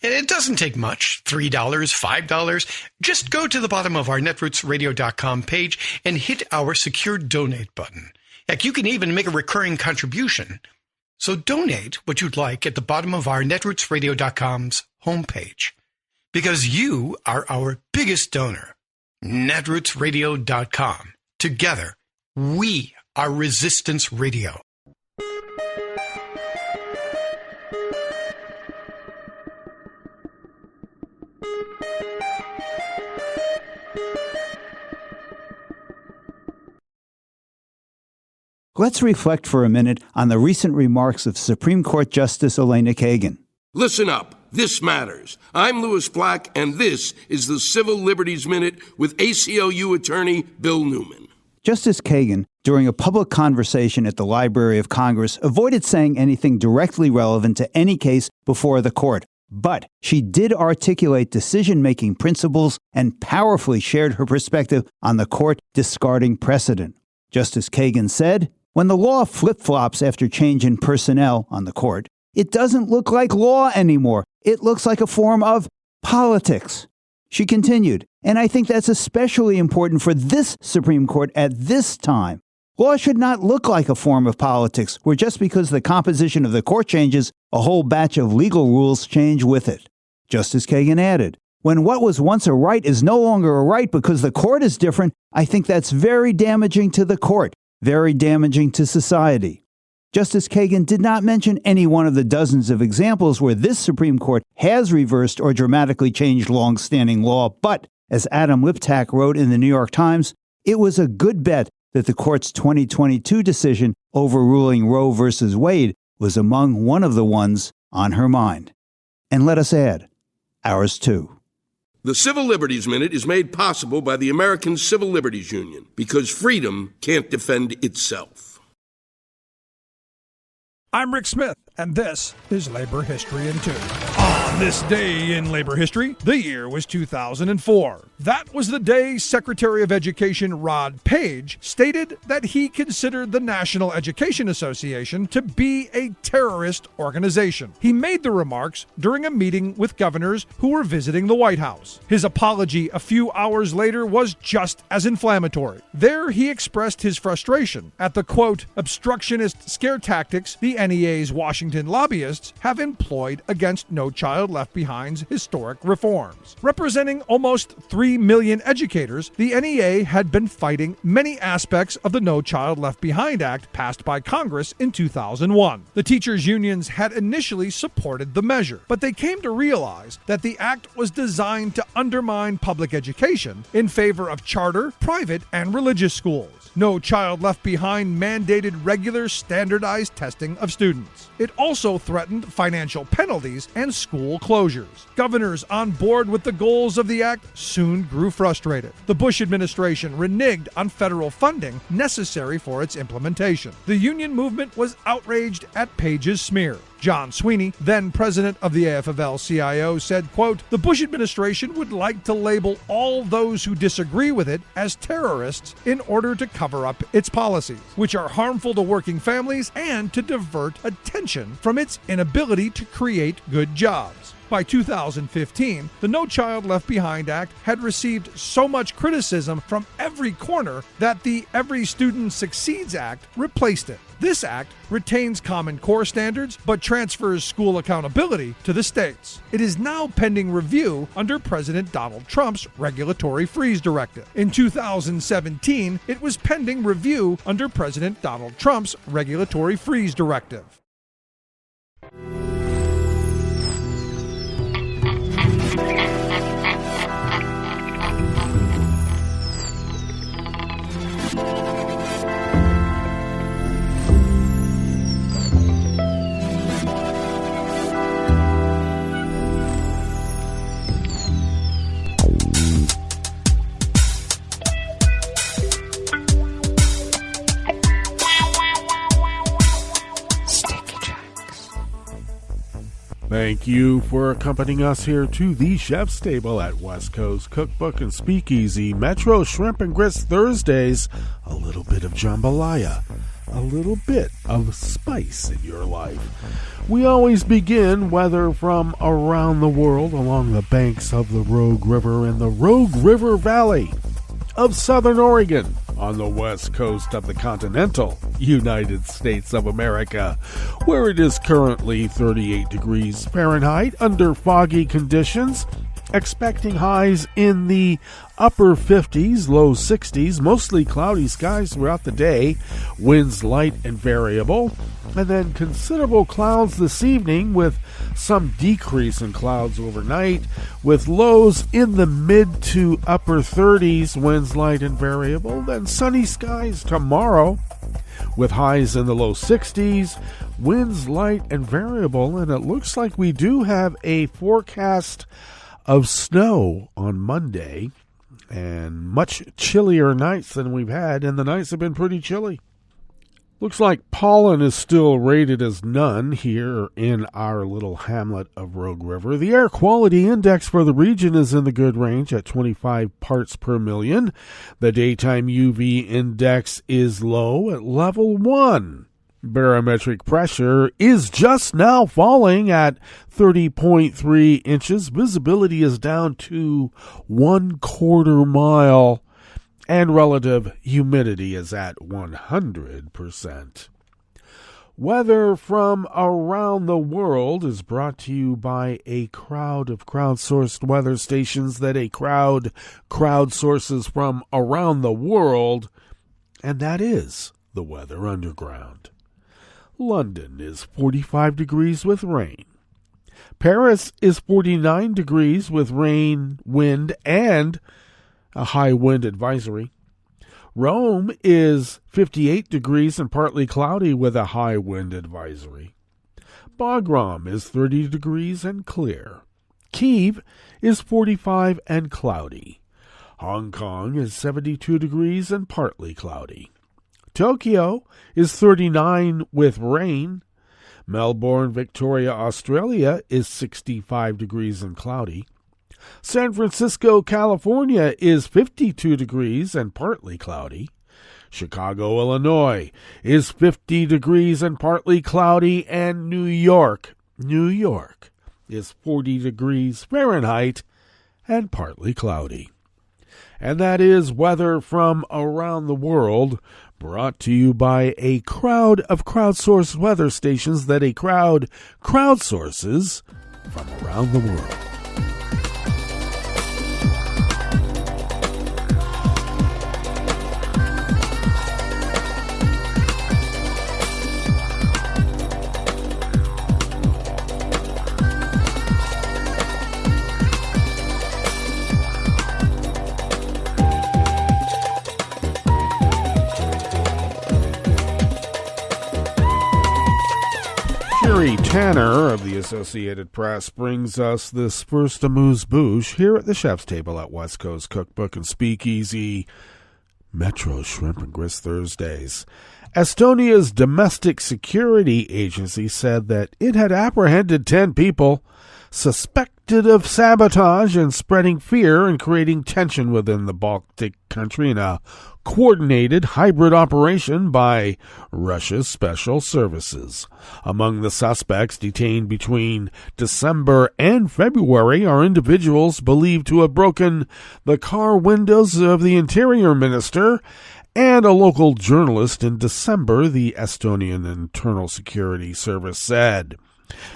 S1: And it doesn't take much, $3, $5. Just go to the bottom of our netrootsradio.com page and hit our secure donate button. Heck, you can even make a recurring contribution. So donate what you'd like at the bottom of our netrootsradio.com's homepage. Because you are our biggest donor. netrootsradio.com. Together, we are Resistance Radio.
S11: Let's reflect for a minute on the recent remarks of Supreme Court Justice Elena Kagan.
S12: Listen up. This matters. I'm Louis Black, and this is the Civil Liberties Minute with ACLU attorney Bill Newman.
S11: Justice Kagan, during a public conversation at the Library of Congress, avoided saying anything directly relevant to any case before the court. But she did articulate decision-making principles and powerfully shared her perspective on the court discarding precedent. Justice Kagan said, "When the law flip-flops after change in personnel on the court, it doesn't look like law anymore. It looks like a form of politics." She continued, "And I think that's especially important for this Supreme Court at this time. Law should not look like a form of politics, where just because the composition of the court changes, a whole batch of legal rules change with it." Justice Kagan added, "When what was once a right is no longer a right because the court is different, I think that's very damaging to the court, very damaging to society." Justice Kagan did not mention any one of the dozens of examples where this Supreme Court has reversed or dramatically changed long-standing law, but, as Adam Liptak wrote in the New York Times, it was a good bet that the court's 2022 decision overruling Roe v. Wade was among one of the ones on her mind. And let us add, ours too.
S12: The Civil Liberties Minute is made possible by the American Civil Liberties Union, because freedom can't defend itself.
S13: I'm Rick Smith, and this is Labor History in 2. On this day in labor history, the year was 2004. That was the day Secretary of Education Rod Page stated that he considered the National Education Association to be a terrorist organization. He made the remarks during a meeting with governors who were visiting the White House. His apology a few hours later was just as inflammatory. There he expressed his frustration at the, quote, obstructionist scare tactics the NEA's Washington lobbyists have employed against No Child Left Behind's historic reforms. Representing almost 3 million educators, the NEA had been fighting many aspects of the No Child Left Behind Act passed by Congress in 2001. The teachers' unions had initially supported the measure, but they came to realize that the act was designed to undermine public education in favor of charter, private, and religious schools. No Child Left Behind mandated regular standardized testing of students. It also threatened financial penalties and school closures. Governors on board with the goals of the act soon grew frustrated. The Bush administration reneged on federal funding necessary for its implementation. The union movement was outraged at Page's smear. John Sweeney, then president of the AFL-CIO, said, quote, the Bush administration would like to label all those who disagree with it as terrorists in order to cover up its policies, which are harmful to working families and to divert attention from its inability to create good jobs. By 2015, the No Child Left Behind Act had received so much criticism from every corner that the Every Student Succeeds Act replaced it. This act retains Common Core standards but transfers school accountability to the states. It is now pending review under President Donald Trump's Regulatory Freeze Directive. In 2017, it was pending review under President Donald Trump's Regulatory Freeze Directive.
S7: Thank you for accompanying us here to the Chef's Table at West Coast Cookbook and Speakeasy. Metro Shrimp and Grits Thursdays. A little bit of jambalaya. A little bit of spice in your life. We always begin, whether from around the world, along the banks of the Rogue River and the Rogue River Valley of Southern Oregon, on the west coast of the continental United States of America, where it is currently 38 degrees Fahrenheit under foggy conditions, expecting highs in the upper 50s, low 60s, mostly cloudy skies throughout the day, winds light and variable, and then considerable clouds this evening with some decrease in clouds overnight, with lows in the mid to upper 30s, winds light and variable, then sunny skies tomorrow with highs in the low 60s, winds light and variable, and it looks like we do have a forecast of snow on Monday, and much chillier nights than we've had, and the nights have been pretty chilly. Looks like pollen is still rated as none here in our little hamlet of Rogue River. The air quality index for the region is in the good range at 25 parts per million. The daytime UV index is low at level 1. Barometric pressure is just now falling at 30.3 inches. Visibility is down to 1/4 mile. And relative humidity is at 100%. Weather from around the world is brought to you by a crowd of crowdsourced weather stations that a crowd crowdsources from around the world, and that is the Weather Underground. London is 45 degrees with rain. Paris is 49 degrees with rain, wind, and a high wind advisory. Rome is 58 degrees and partly cloudy with a high wind advisory. Bagram is 30 degrees and clear. Kyiv is 45 and cloudy. Hong Kong is 72 degrees and partly cloudy. Tokyo is 39 with rain. Melbourne, Victoria, Australia is 65 degrees and cloudy. San Francisco, California is 52 degrees and partly cloudy. Chicago, Illinois is 50 degrees and partly cloudy. And New York is 40 degrees Fahrenheit and partly cloudy. And that is weather from around the world, brought to you by a crowd of crowdsourced weather stations that a crowd crowdsources from around the world. Jerry Tanner of the Associated Press brings us this first amuse-bouche here at the Chef's Table at West Coast Cookbook and Speakeasy. Metro Shrimp and Grits Thursdays. Estonia's domestic security agency said that it had apprehended 10 people suspected of sabotage and spreading fear and creating tension within the Baltic country in a coordinated hybrid operation by Russia's special services. Among the suspects detained between December and February are individuals believed to have broken the car windows of the Interior Minister and a local journalist in December, the Estonian Internal Security Service said.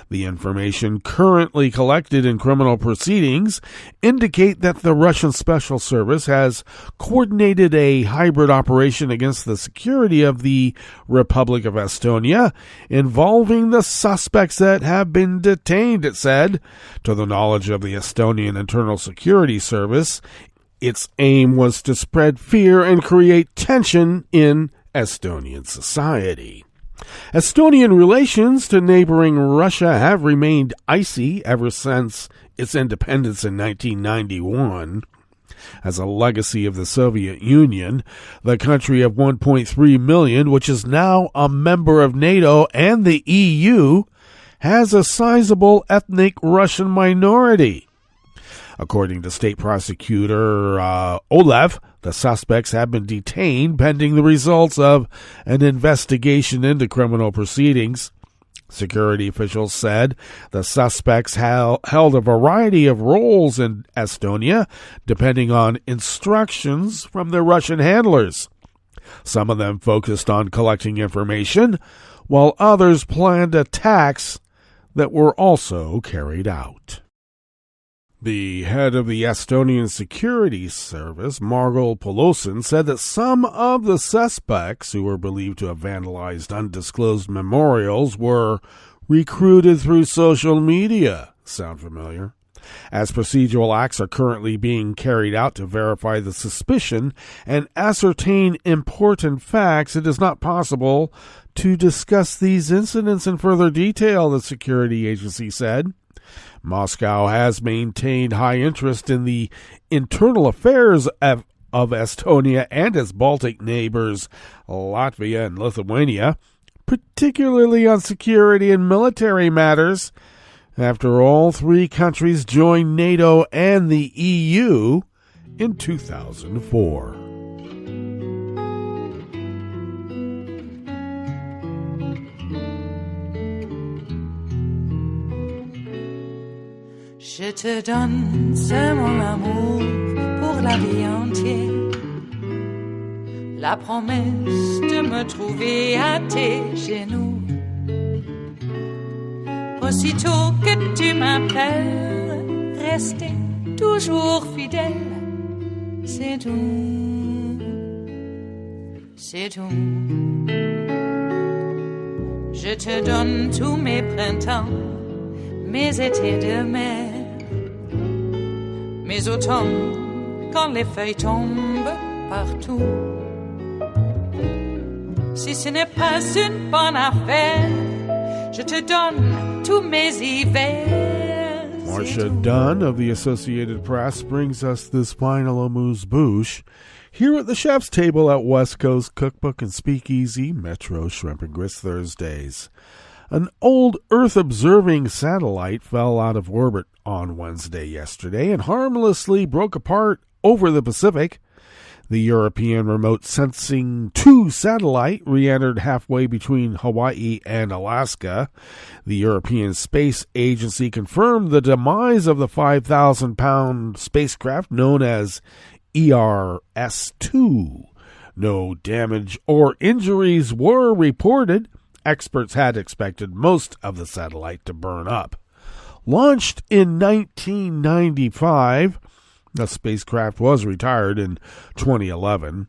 S7: The information currently collected in criminal proceedings indicate that the Russian Special Service has coordinated a hybrid operation against the security of the Republic of Estonia involving the suspects that have been detained, it said. To the knowledge of the Estonian Internal Security Service, its aim was to spread fear and create tension in Estonian society. Estonian relations to neighboring Russia have remained icy ever since its independence in 1991. As a legacy of the Soviet Union, the country of 1.3 million, which is now a member of NATO and the EU, has a sizable ethnic Russian minority. According to State Prosecutor Olev, the suspects have been detained pending the results of an investigation into criminal proceedings. Security officials said the suspects held a variety of roles in Estonia, depending on instructions from their Russian handlers. Some of them focused on collecting information, while others planned attacks that were also carried out. The head of the Estonian Security Service, Margo Polosin, said that some of the suspects who were believed to have vandalized undisclosed memorials were recruited through social media. Sound familiar? As procedural acts are currently being carried out to verify the suspicion and ascertain important facts, it is not possible to discuss these incidents in further detail, the security agency said. Moscow has maintained high interest in the internal affairs of Estonia and its Baltic neighbors, Latvia and Lithuania, particularly on security and military matters, after all three countries joined NATO and the EU in 2004.
S2: Je te donne ce mon amour pour la vie entière, la promesse de me trouver à tes genoux. Aussitôt que tu m'appelles, rester toujours fidèle, c'est tout, c'est tout. Je te donne tous mes printemps, mes étés de mer, mes automnes quand les feuilles tombent partout. Si ce n'est pas une bonne affaire, je te donne tous mes hivers.
S7: Marcia Dunn of the Associated Press brings us this final amuse-bouche here at the chef's table at West Coast Cookbook and Speakeasy, Metro Shrimp and Grits Thursdays. An old Earth-observing satellite fell out of orbit on Wednesday yesterday and harmlessly broke apart over the Pacific. The European Remote Sensing 2 satellite re-entered halfway between Hawaii and Alaska. The European Space Agency confirmed the demise of the 5,000-pound spacecraft known as ERS-2. No damage or injuries were reported. Experts had expected most of the satellite to burn up. Launched in 1995, the spacecraft was retired in 2011.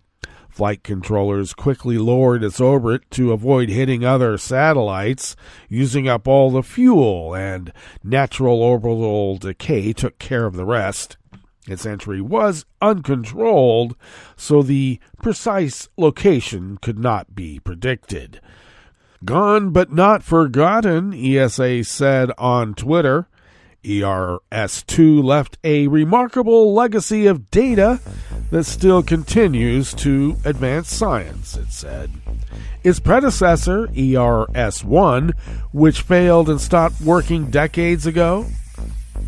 S7: Flight controllers quickly lowered its orbit to avoid hitting other satellites, using up all the fuel, and natural orbital decay took care of the rest. Its entry was uncontrolled, so the precise location could not be predicted. Gone but not forgotten, ESA said on Twitter. ERS-2 left a remarkable legacy of data that still continues to advance science, it said. Its predecessor, ERS-1, which failed and stopped working decades ago,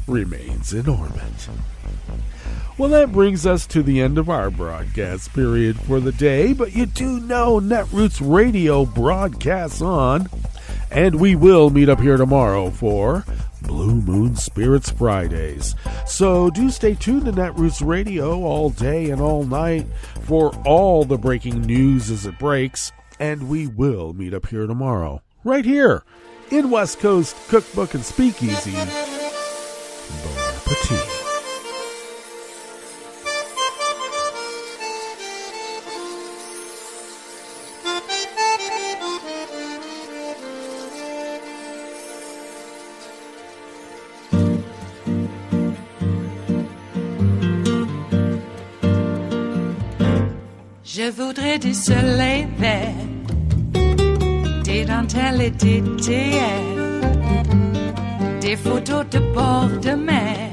S7: remains in orbit. Well, that brings us to the end of our broadcast period for the day, but you do know Netroots Radio broadcasts on, and we will meet up here tomorrow for Blue Moon Spirits Fridays. So do stay tuned to Netroots Radio all day and all night for all the breaking news as it breaks, and we will meet up here tomorrow, right here in West Coast Cookbook and Speakeasy. Bon appetit.
S2: Je voudrais du soleil vert, des dentelles et des théières, des photos de bord de mer,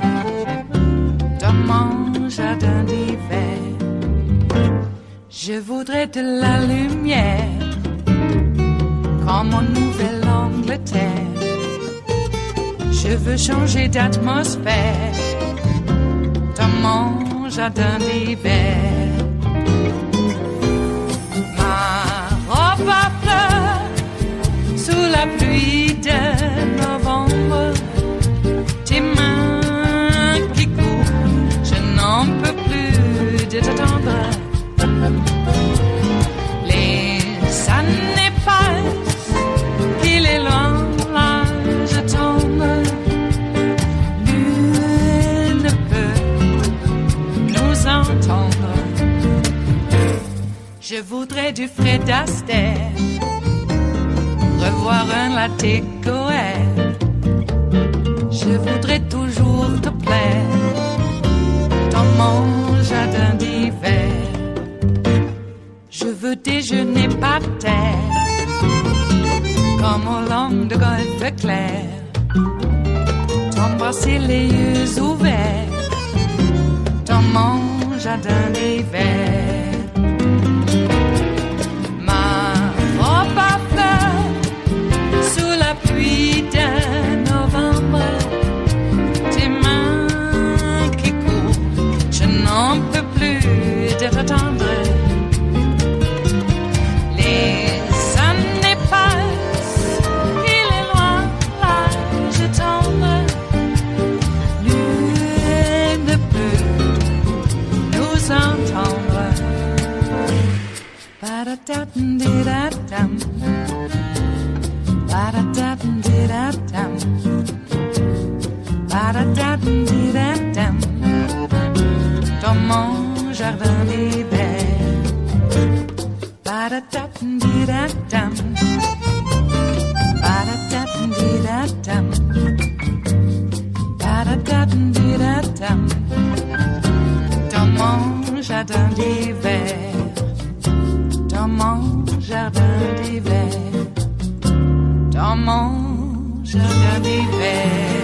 S2: dans mon jardin d'hiver. Je voudrais de la lumière, comme en Nouvelle-Angleterre. Je veux changer d'atmosphère, dans mon jardin d'hiver. Robe à fleurs, sous la pluie de novembre, tes mains qui courent, je n'en peux plus de t'attendre. Les années passent, il est loin, là je tombe. Nul ne peut nous entendre. Je voudrais du Fred Astaire, revoir un latte Goer. Je voudrais toujours te plaire, dans mon jardin d'hiver. Je veux déjeuner par terre, comme au long de golfe clair. T'embrasser les yeux ouverts, dans mon jardin d'hiver. Pluie de novembre, tes mains qui courent, je n'en peux plus de t'attendre. Les années passent, il est loin, là je tombe. Nul ne peut nous entendre. Ba-da-da-dum-di-da-dum. Ba-da-da-dum-di-da-dum. Ba-da-da-dum-di-da-dum. Dans mon jardin d'hiver. Ba-da-da-dum-di-da-dum. Ba-da-da-dum-di-da-dum. Ba-da-da-dum-di-da-dum. Dans mon jardin d'hiver. Dans mon jardin d'hiver. Dans mon jardin d'hiver.